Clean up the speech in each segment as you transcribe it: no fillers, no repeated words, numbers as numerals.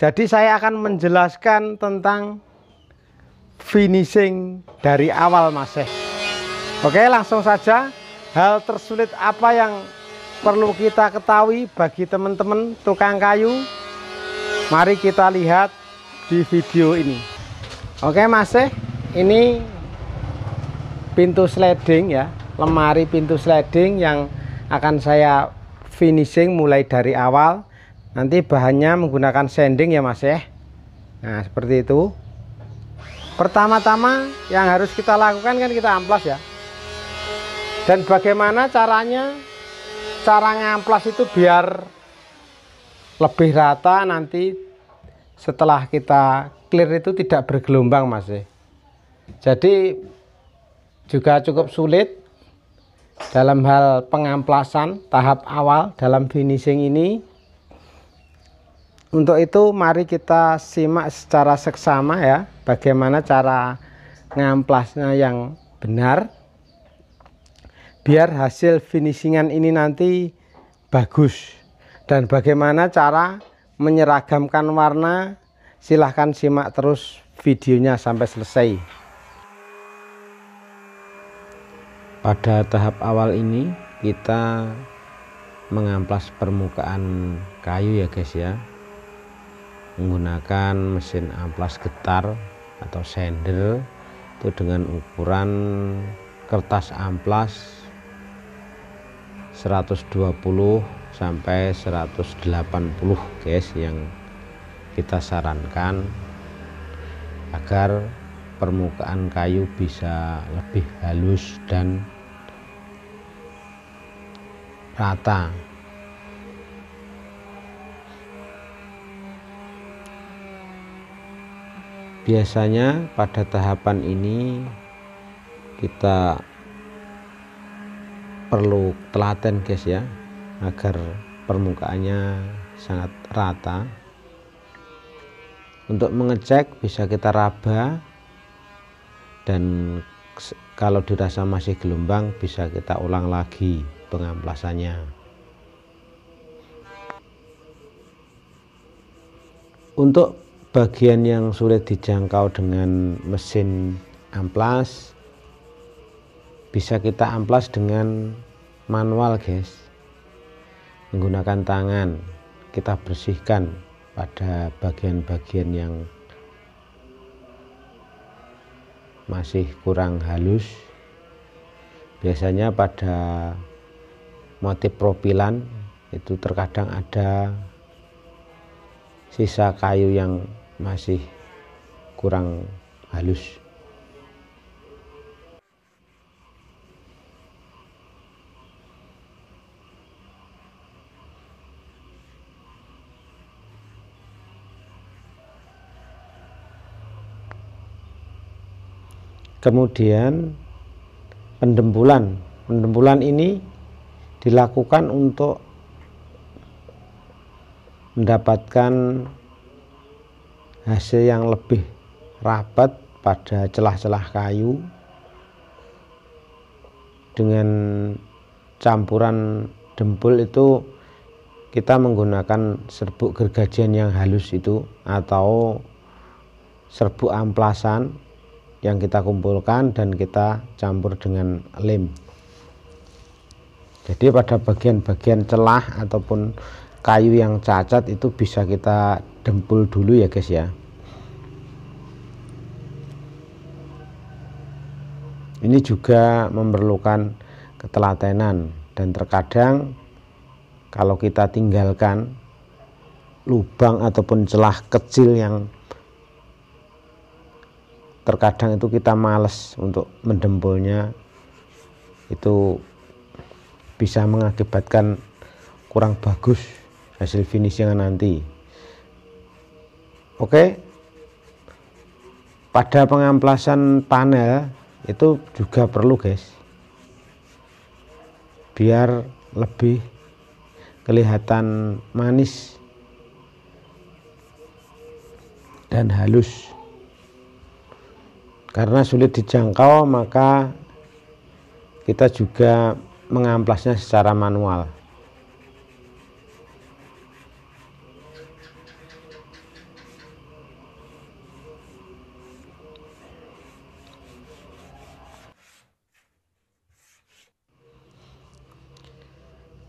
Jadi saya akan menjelaskan tentang finishing dari awal Mas. Oke, langsung saja. Hal tersulit apa yang perlu kita ketahui bagi teman-teman tukang kayu? Mari kita lihat di video ini. Oke Mas, ini pintu sliding ya, lemari pintu sliding yang akan saya finishing mulai dari awal. Nanti bahannya menggunakan sanding ya Mas ya. Nah seperti itu. Pertama-tama yang harus kita lakukan kan kita amplas ya. Dan bagaimana caranya? Cara ngamplas itu biar lebih rata, nanti setelah kita clear itu tidak bergelombang Mas. Jadi juga cukup sulit dalam hal pengamplasan tahap awal dalam finishing ini. Untuk itu mari kita simak secara seksama ya, bagaimana cara ngamplasnya yang benar biar hasil finishingan ini nanti bagus. Dan bagaimana cara menyeragamkan warna, silahkan simak terus videonya sampai selesai. Pada tahap awal ini kita mengamplas permukaan kayu ya guys ya, menggunakan mesin amplas getar atau sander itu dengan ukuran kertas amplas 120 sampai 180 guys, yang kita sarankan agar permukaan kayu bisa lebih halus dan rata. Biasanya pada tahapan ini kita perlu telaten guys ya, agar permukaannya sangat rata. Untuk mengecek bisa kita raba, dan kalau dirasa masih gelombang bisa kita ulang lagi pengamplasannya. Untuk bagian yang sulit dijangkau dengan mesin amplas, bisa kita amplas dengan manual guys, menggunakan tangan. Kita bersihkan pada bagian-bagian yang masih kurang halus. Biasanya pada motif propilan itu terkadang ada sisa kayu yang masih kurang halus. Kemudian pendembulan ini dilakukan untuk mendapatkan hasil yang lebih rapat pada celah-celah kayu. Dengan campuran dempul itu kita menggunakan serbuk gergajian yang halus itu, atau serbuk amplasan yang kita kumpulkan dan kita campur dengan lem. Jadi pada bagian-bagian celah ataupun kayu yang cacat itu bisa kita dempul dulu ya guys ya. Ini juga memerlukan ketelatenan, dan terkadang kalau kita tinggalkan lubang ataupun celah kecil yang terkadang itu kita males untuk mendempulnya, itu bisa mengakibatkan kurang bagus hasil finishing nanti. Oke, pada pengamplasan panel itu juga perlu guys, biar lebih kelihatan manis dan halus. Karena sulit dijangkau, maka kita juga mengamplasnya secara manual.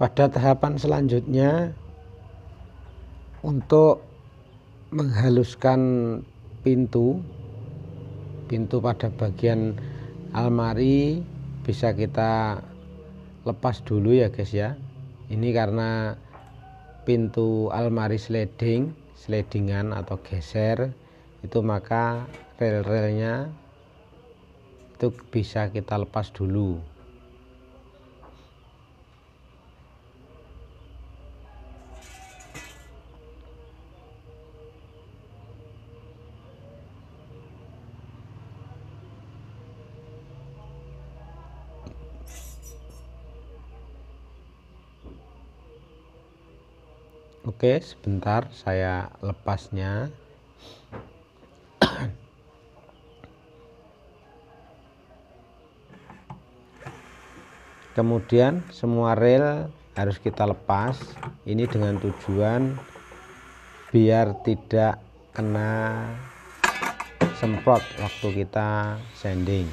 Pada tahapan selanjutnya, untuk menghaluskan pintu pada bagian almari bisa kita lepas dulu ya guys ya. Ini karena pintu almari slidingan atau geser itu, maka rel-relnya itu bisa kita lepas dulu. Oke, sebentar saya lepasnya. Kemudian semua rel harus kita lepas. Ini dengan tujuan biar tidak kena semprot waktu kita sanding.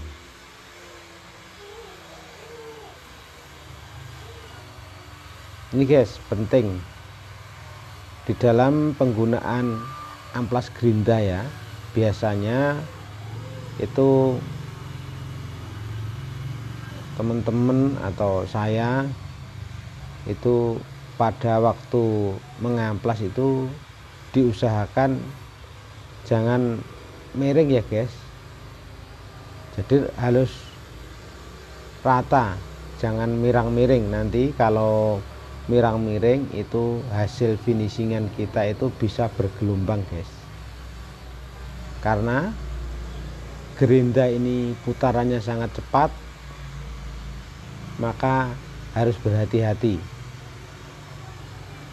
Ini guys, penting di dalam penggunaan amplas gerinda ya. Biasanya itu teman-teman atau saya itu pada waktu mengamplas itu diusahakan jangan miring ya guys. Jadi halus rata, jangan mirang-miring. Nanti kalau mirang-miring itu hasil finishingan kita itu bisa bergelombang guys, karena gerinda ini putarannya sangat cepat, maka harus berhati-hati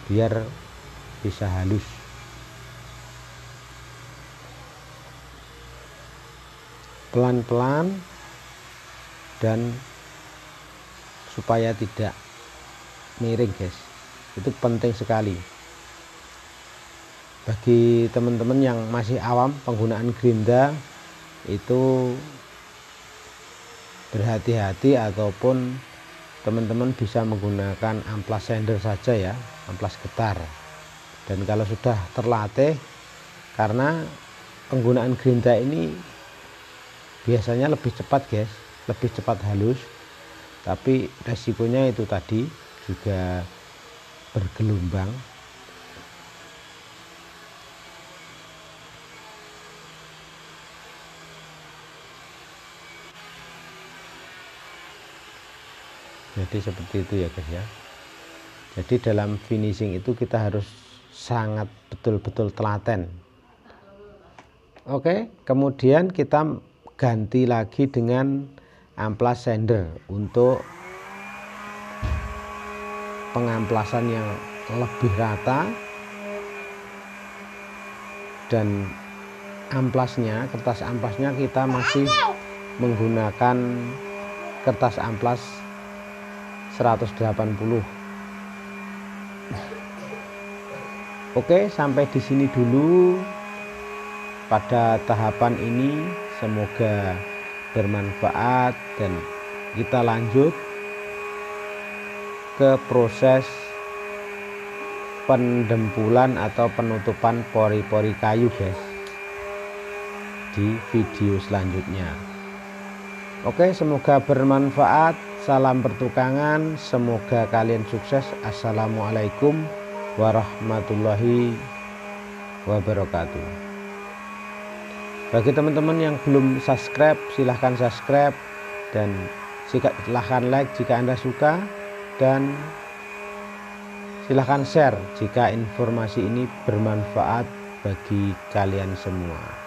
biar bisa halus. Pelan-pelan dan supaya tidak miring guys, itu penting sekali. Bagi teman-teman yang masih awam penggunaan gerinda itu berhati-hati, ataupun teman-teman bisa menggunakan amplas sander saja ya, amplas getar. Dan kalau sudah terlatih, karena penggunaan gerinda ini biasanya lebih cepat guys, lebih cepat halus, tapi resikonya itu tadi juga bergelombang. Jadi seperti itu ya guys ya. Jadi dalam finishing itu kita harus sangat betul-betul telaten. Oke, kemudian kita ganti lagi dengan amplas sander untuk pengamplasan yang lebih rata, dan amplasnya, kertas amplasnya kita masih menggunakan kertas amplas 180. Oke, sampai di sini dulu pada tahapan ini, semoga bermanfaat dan kita lanjut ke proses pendempulan atau penutupan pori-pori kayu guys di video selanjutnya. Oke, semoga bermanfaat. Salam pertukangan, semoga kalian sukses. Assalamualaikum warahmatullahi wabarakatuh. Bagi teman-teman yang belum subscribe, silahkan subscribe, dan silahkan like jika Anda suka, dan silahkan share jika informasi ini bermanfaat bagi kalian semua.